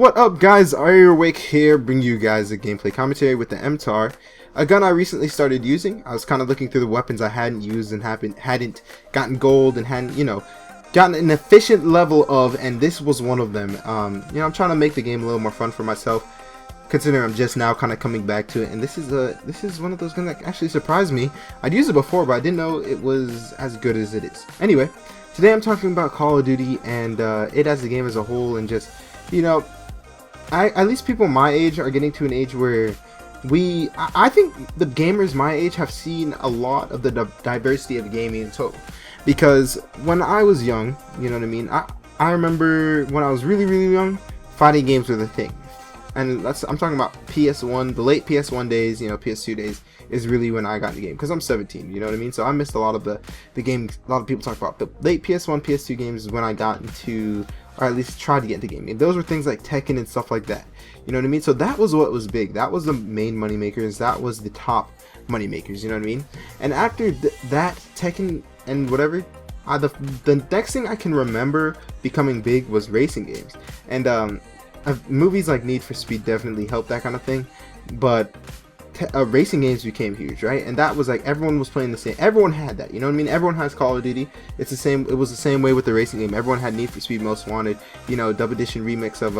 What up, guys? Awake here, bring you guys a gameplay commentary with the MTAR, a gun I recently started using. I was kind of looking through the weapons I hadn't used and hadn't gotten gold and hadn't, gotten an efficient level of, and this was one of them. I'm trying to make the game a little more fun for myself, considering I'm just now kind of coming back to it. And this is one of those guns that actually surprised me. I'd used it before, but I didn't know it was as good as it is. Anyway, today I'm talking about Call of Duty and it as a game as a whole, and just, at least people my age are getting to an age where I think the gamers my age have seen a lot of the diversity of gaming in total. Because when I was young, you know what I mean, I remember when I was really young, fighting games were the thing. And I'm talking about PS1, the late PS1 days, PS2 days is really when I got in the game, because I'm 17, you know what I mean? So I missed a lot of the games. A lot of people talk about the late PS1, PS2 games is when I got into, or at least tried to get into gaming. Those were things like Tekken and stuff like that, you know what I mean? So that was what was big. That was the main money makers. That was the top money makers, you know what I mean? And after that, Tekken and whatever, the next thing I can remember becoming big was racing games. And movies like Need for Speed definitely helped that kind of thing, but racing games became huge, right? And that was like everyone was playing the same. Everyone had that, you know what I mean? Everyone has Call of Duty. It's the same. It was the same way with the racing game. Everyone had Need for Speed Most Wanted, Double Edition remix of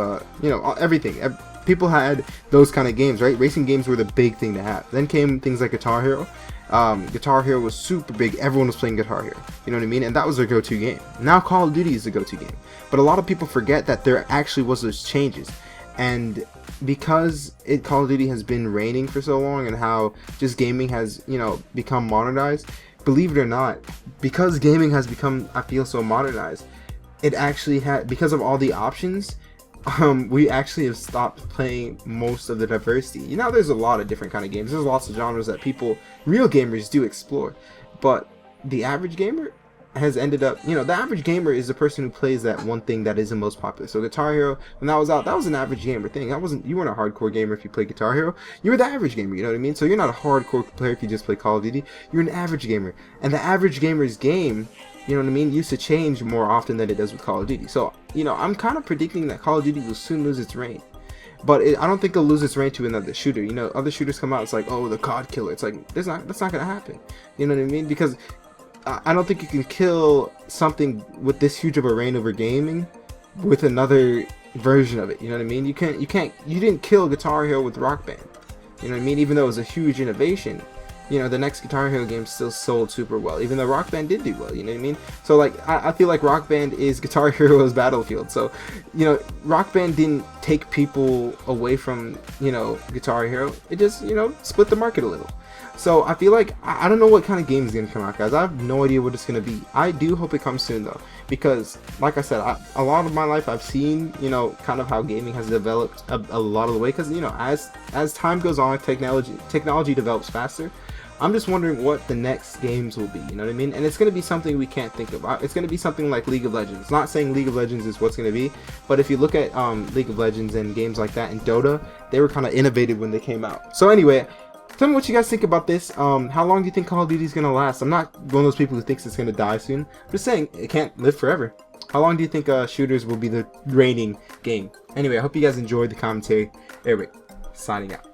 everything. People had those kind of games, right? Racing games were the big thing to have. Then came things like Guitar Hero. Guitar Hero was super big. Everyone was playing Guitar Hero, you know what I mean? And that was their go-to game. Now Call of Duty is the go-to game, but a lot of people forget that there actually was those changes. And because Call of Duty has been reigning for so long, and how just gaming has become modernized, believe it or not, because gaming has become, I feel, so modernized, it actually had, because of all the options, we actually have stopped playing most of the diversity. There's a lot of different kind of games. There's lots of genres that real gamers do explore, but the average gamer has ended up, the average gamer is the person who plays that one thing that is the most popular. So Guitar Hero, when that was out, that was an average gamer thing. You weren't a hardcore gamer if you played Guitar Hero. You were the average gamer, you know what I mean? So you're not a hardcore player if you just play Call of Duty. You're an average gamer, and the average gamer's game, you know what I mean, used to change more often than it does with Call of Duty. So, I'm kind of predicting that Call of Duty will soon lose its reign. But I don't think it'll lose its reign to another shooter. Other shooters come out, it's like, oh, the COD killer. It's like, that's not going to happen. You know what I mean? Because I don't think you can kill something with this huge of a reign over gaming with another version of it. You know what I mean? You didn't kill Guitar Hero with Rock Band. You know what I mean? Even though it was a huge innovation, the next Guitar Hero game still sold super well, even though Rock Band did do well, you know what I mean? So like, I feel like Rock Band is Guitar Hero's Battlefield. So, Rock Band didn't take people away from, Guitar Hero. It just, split the market a little. So I feel like, I don't know what kind of game is going to come out, guys. I have no idea what it's going to be. I do hope it comes soon, though, because, like I said, a lot of my life I've seen, kind of how gaming has developed a lot of the way, because, as time goes on, technology develops faster. I'm just wondering what the next games will be, you know what I mean? And it's going to be something we can't think of. It's going to be something like League of Legends. Not saying League of Legends is what's going to be, but if you look at League of Legends and games like that and Dota, they were kind of innovative when they came out. So anyway, tell me what you guys think about this. How long do you think Call of Duty is going to last? I'm not one of those people who thinks it's going to die soon. I'm just saying, it can't live forever. How long do you think shooters will be the reigning game? Anyway, I hope you guys enjoyed the commentary. Anyway, signing out.